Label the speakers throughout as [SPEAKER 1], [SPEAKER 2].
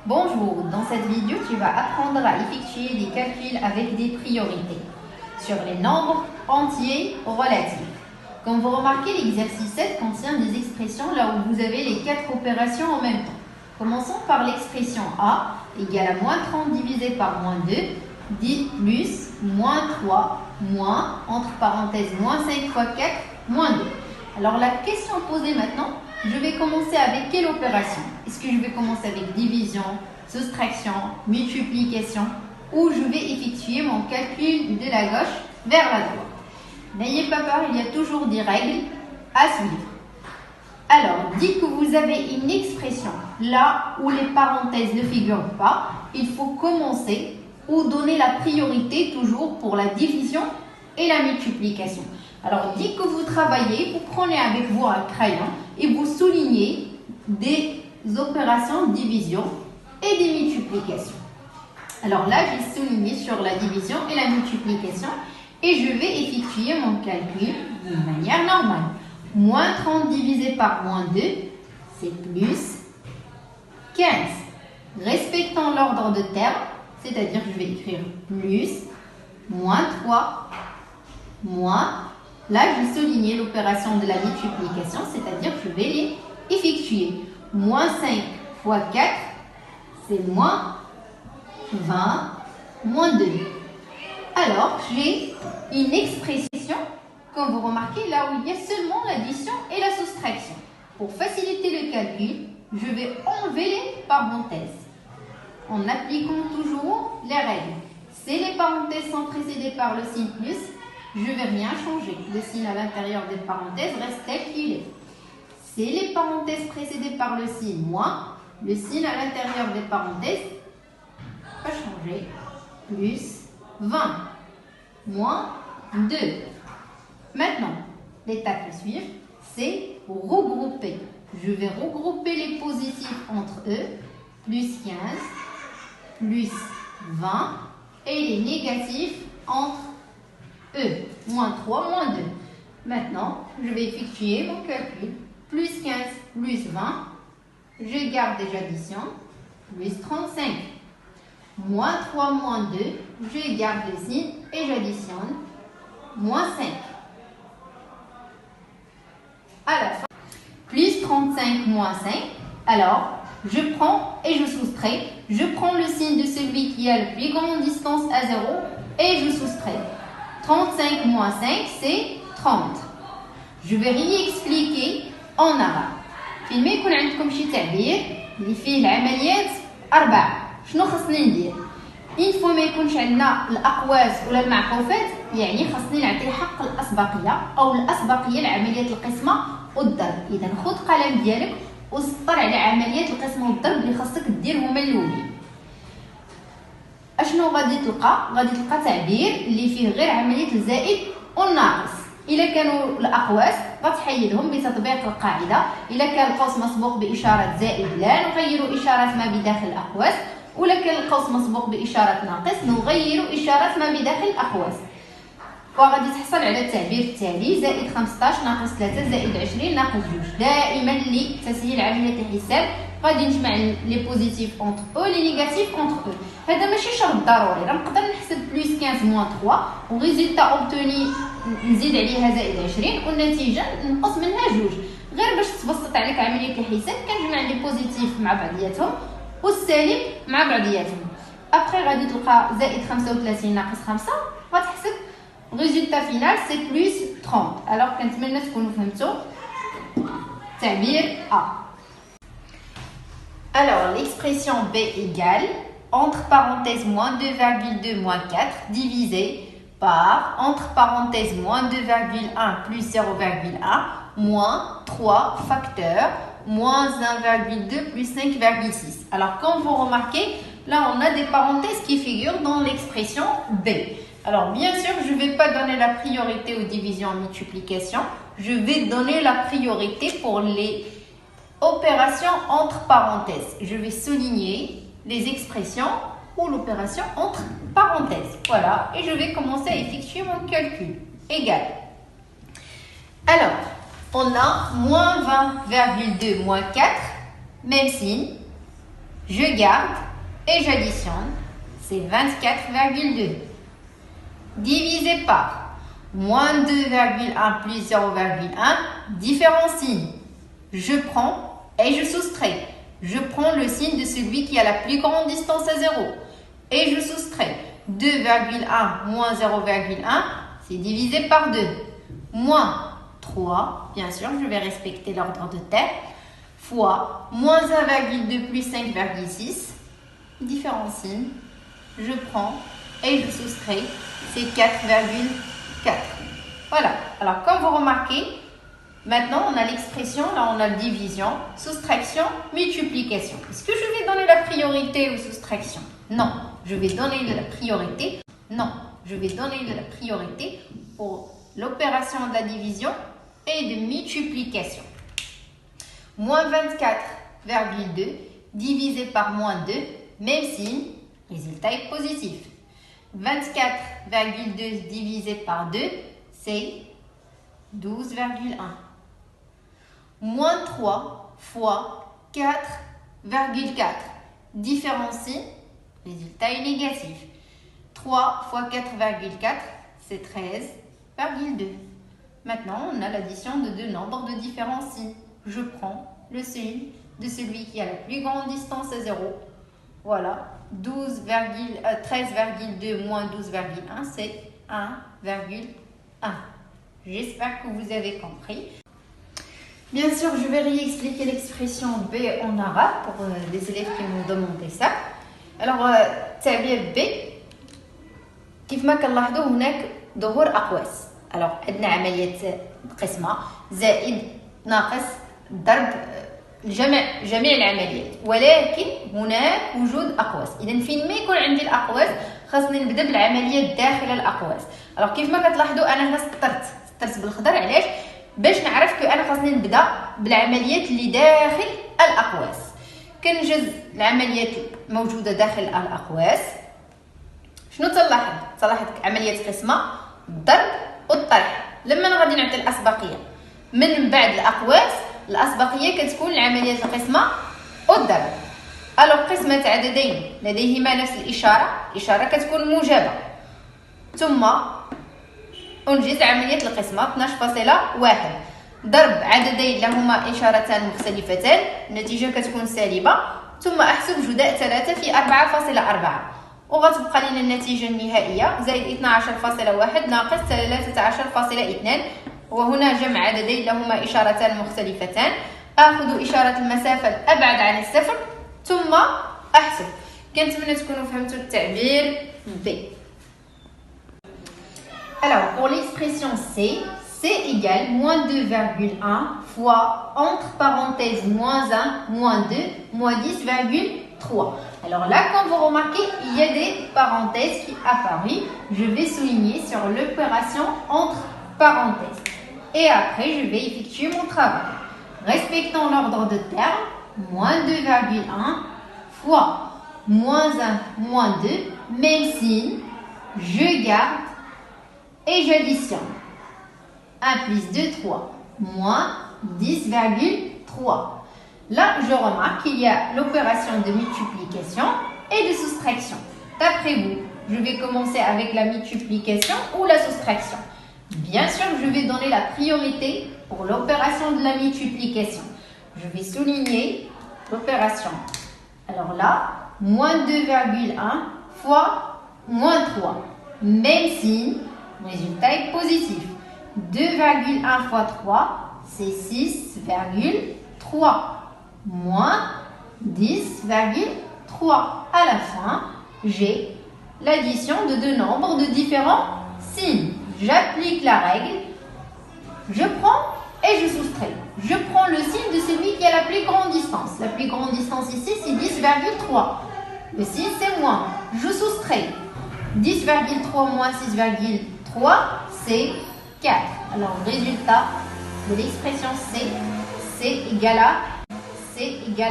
[SPEAKER 1] Bonjour, dans cette vidéo, tu vas apprendre à effectuer des calculs avec des priorités sur les nombres entiers relatifs. Comme vous remarquez, l'exercice 7 contient des expressions là où vous avez les 4 opérations en même temps. Commençons par l'expression A égale à moins 30 divisé par moins 2, dit plus moins 3, moins, entre parenthèses, moins 5 fois 4, moins 2. Alors la question posée maintenant, je vais commencer avec quelle opération? Est-ce que je vais commencer avec division, soustraction, multiplication ou je vais effectuer mon calcul de la gauche vers la droite? N'ayez pas peur, il y a toujours des règles à suivre. Alors, dès que vous avez une expression là où les parenthèses ne figurent pas, il faut commencer ou donner la priorité toujours pour la division et la multiplication. Alors, dès que vous travaillez, vous prenez avec vous un crayon et vous soulignez des opérations de division et des multiplications. Alors là, j'ai souligné sur la division et la multiplication et je vais effectuer mon calcul de manière normale. Moins 30 divisé par moins 2, c'est plus 15. Respectons l'ordre de termes, c'est-à-dire que je vais écrire plus, moins 3, moins. Là, j'ai souligné l'opération de la multiplication, c'est-à-dire que je vais les effectuer. Moins 5 fois 4, c'est moins 20, moins 2. Alors, j'ai une expression, comme vous remarquez, là où il y a seulement l'addition et la soustraction. Pour faciliter le calcul, je vais enlever les parenthèses en appliquant toujours les règles. Si les parenthèses sont précédées par le signe plus, je ne vais rien changer. Le signe à l'intérieur des parenthèses reste tel qu'il est. Si les parenthèses précédées par le signe moins, le signe à l'intérieur des parenthèses va changer. Plus 20, moins 2. Maintenant, l'étape à suivre, c'est regrouper. Je vais regrouper les positifs entre eux. Plus 15, plus 20 et les négatifs entre eux. Moins 3, moins 2. Maintenant, je vais effectuer mon calcul. Plus 15, plus 20. Je garde des additions. Plus 35. Moins 3, moins 2. Je garde les signes et j'additionne. Moins 5. À la fin, plus 35, moins 5. Alors, je prends et je soustrais. Je prends le signe de celui qui a la plus grande distance à 0 et je soustrais. 35 moins 5, c'est 30. Je vais réexpliquer en arabe. فيما يكون عندكم شي تعبير اللي فيه العمليات 4 شنو خصني ندير؟ إن فوا ما يكونش عندنا الأقواس ولا المعكوفات يعني خصني نعطي حق الأسبقية أو الأسبقية لعملية القسمة والضرب. إذا خذ قلم ديالك وسطر على عمليات القسمة والضرب اللي خاصك دير هما الأولين. اشنو غادي تلقى؟ غادي تلقى تعبير اللي فيه غير عمليه الزائد والناقص. الا كانوا الاقواس غتحيدهم بتطبيق القاعده. الا كان القوس مسبوق باشاره زائد لا نغير اشاره ما بداخل الاقواس، ولا كان القوس مسبوق باشاره ناقص نغير اشاره ما بداخل الاقواس. وغادي تحصل على التعبير التالي: زائد 15 ناقص 3 زائد 20 ناقص 2. دائما لتسهيل عمليه الحساب غادي نجمع لي بوزيتيف اونتر او لي نيجاتيف اونتر او. هذا ماشي شرط ضروري، راه نقدر نحسب بلس 15 موان 3 وريزولتا اوبتوني نزيد عليها زائد 20 والنتيجه نقص منها 2. غير باش تبسط عليك عمليه الحساب كنجمع لي بوزيتيف مع بعضياتهم والسالب مع بعضياتهم. ابخي غادي تلقى زائد 35 ناقص 5 غتحسب ريزولتا فينال سي بلس 30. الوغ كنتمنى تكونوا فهمتوا تعبير A. Alors, l'expression B égale, entre parenthèses, moins 2,2 moins 4, divisé par, entre parenthèses, moins 2,1 plus 0,1, moins 3 facteur, moins 1,2 plus 5,6. Alors, comme vous remarquez, là, on a des parenthèses qui figurent dans l'expression B. Alors, bien sûr, je ne vais pas donner la priorité aux divisions et multiplications. Je vais donner la priorité pour les opération entre parenthèses. Je vais souligner les expressions ou l'opération entre parenthèses. Voilà, et je vais commencer à effectuer mon calcul. Égal. Alors, on a moins 20,2 moins 4, même signe. je garde et j'additionne, c'est 24,2. Divisé par moins 2,1 plus 0,1, différents signes. Je prends et je soustrais. Je prends le signe de celui qui a la plus grande distance à 0. Et je soustrais 2,1 moins 0,1, c'est divisé par 2. Moins 3, bien sûr, je vais respecter l'ordre de terre, fois moins 1,2 plus 5,6, différents signes. Je prends et je soustrais, c'est 4,4. Voilà, alors comme vous remarquez, maintenant on a l'expression, là on a la division, soustraction, multiplication. Est-ce que je vais donner la priorité aux soustractions? Non, je vais donner la priorité. Non, je vais donner la priorité pour l'opération de la division et de multiplication. Moins 24,2 divisé par moins 2, même signe, résultat est positif. 24,2 divisé par 2, c'est 12,1. Moins 3 fois 4,4. Différents signes, résultat est négatif. 3 fois 4,4, c'est 13,2. Maintenant, on a l'addition de deux nombres de différents signes. Je prends le signe de celui qui a la plus grande distance à 0. Voilà, 13,2 moins 12,1, c'est 1,1. J'espère que vous avez compris. Bien sûr, je vais réexpliquer l'expression B en arabe pour les élèves qui m'ont demandé ça. Alors, تعبير B كيف ما كنلاحظوا هناك ظهور أقواس. Alors, عندنا عملية قسمة زائد ناقص ضرب جميع العمليات، ولكن هناك وجود أقواس. إذا فين ما يكون عندي الأقواس خاصني نبدا بالعملية داخل الأقواس. Alors كيف ما كتلاحظوا أنا هنا سطرت بالخضر، علاش؟ باش نعرف كو أنا خاصني نبدا بالعمليات اللي داخل الأقواس. كنجز العمليات الموجودة داخل الأقواس. شنو تلاحظ عملية قسمة، الضرب والطرح. لما غادي نعطي الأسبقية من بعد الأقواس، الأسبقية كتكون العمليات القسمة والضرب. ألو قسمة عددين لديهما نفس الإشارة كتكون موجبة، ثم أنجز عملية القسمة 12.1. ضرب عددين لهما إشارتان مختلفتان، النتيجة كتكون سالبة، ثم أحسب جداء 3 في 4.4 وغتبقى لنا النتيجة النهائية زائد 12.1 ناقص 13.2. وهنا جمع عددين لهما إشارتان مختلفتان، آخذ إشارة المسافة الأبعد عن الصفر ثم أحسب. كنتمنى تكونوا فهمتوا التعبير B. Alors, pour l'expression C, C égale moins 2,1 fois, entre parenthèses, moins 1, moins 2, moins 10,3. Alors là, comme vous remarquez, il y a des parenthèses qui apparuent. Je vais souligner sur l'opération entre parenthèses. Et après, je vais effectuer mon travail. Respectons l'ordre de terme, moins 2,1 fois moins 1, moins 2, même signe, je garde et j'additionne. 1 plus 2, 3, moins 10,3. Là, je remarque qu'il y a l'opération de multiplication et de soustraction. D'après vous, je vais commencer avec la multiplication ou la soustraction. Bien sûr, je vais donner la priorité pour l'opération de la multiplication. Je vais souligner l'opération. Alors là, moins 2,1 fois moins 3. Même signe, résultat est positif. 2,1 fois 3, c'est 6,3. Moins 10,3. À la fin, j'ai l'addition de deux nombres de différents signes. J'applique la règle, je prends et je soustrais. Je prends le signe de celui qui a la plus grande distance. La plus grande distance ici, c'est 10,3. Le signe, c'est moins. Je soustrais. 10,3 moins 6,3, c'est 4. Alors, résultat de l'expression C, C égale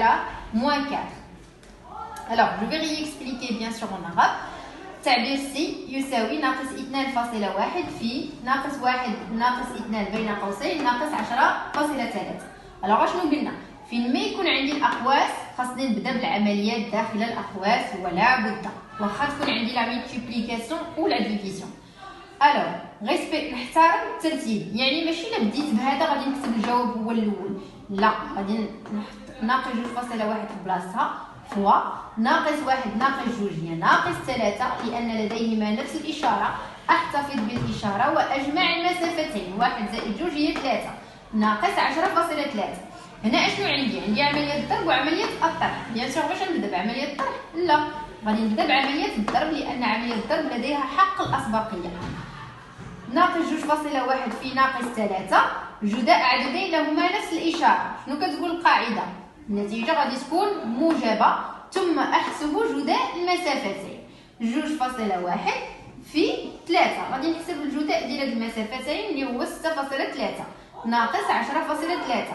[SPEAKER 1] à moins 4. Alors, je vais réexpliquer bien sûr en arabe. تعبير سي يساوي ناقص 2.1 في ناقص 1 ناقص 2 بين قوسين ناقص 10.3. Alors, شنو قلنا؟ فين ما يكون عندي الأقواس خاصني نبدا بالعمليات داخل الأقواس ولا بد واخا تكون عندي لا ميلتيبليكاسيون ولا ديفيزيون. الوغ ريسبي نحترم الترتيب، يعني ماشي الا بديت بهذا غادي نكتب الجواب هو الاول، لا غادي ناقص 2.1 في بلاصتها فوا ناقص 1 ناقص 2 هي ناقص 3 لأن لديهما نفس الإشارة. أحتفظ بالإشارة وأجمع المسافتين 1 زائد 2 هي 3 ناقص 10.3. هنا اشنو عندي عملية الضرب وعملية الطرح. بيان سور باش نبدا بعملية الطرح؟ لا غادي نبدا بعملية الضرب لأن عملية الضرب لديها حق الأسبقية. ناقص 2.1 في ناقص 3 جداء عددين لهما نفس الإشارة. شنو كتقول القاعدة؟ النتيجة غادي تكون موجبة ثم أحسب جداء المسافتين 2.1 في 3 غادي نحسب الجداء ديال هاد المسافتين اللي هو 6.3 ناقص 10.3.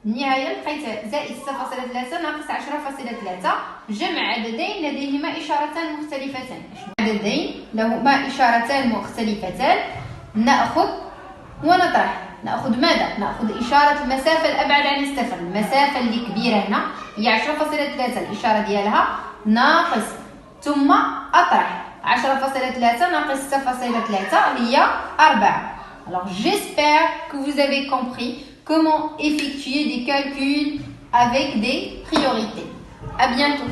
[SPEAKER 1] النهاية لقيت زائد 6.3 ناقص 10.3 جمع عددين لديهما إشارتان مختلفتان. عددين لهما إشارتان مختلفتان نأخذ ونطرح. نأخذ ماذا؟ نأخذ إشارة المسافة الأبعد عن الصفر. المسافة اللي كبيرة هنا هي 10.3 الإشارة ديالها ناقص ثم أطرح 10.3 ناقص 6.3 هي 4. Alors j'espère que vous avez compris comment effectuer des calculs avec des priorités. À bientôt.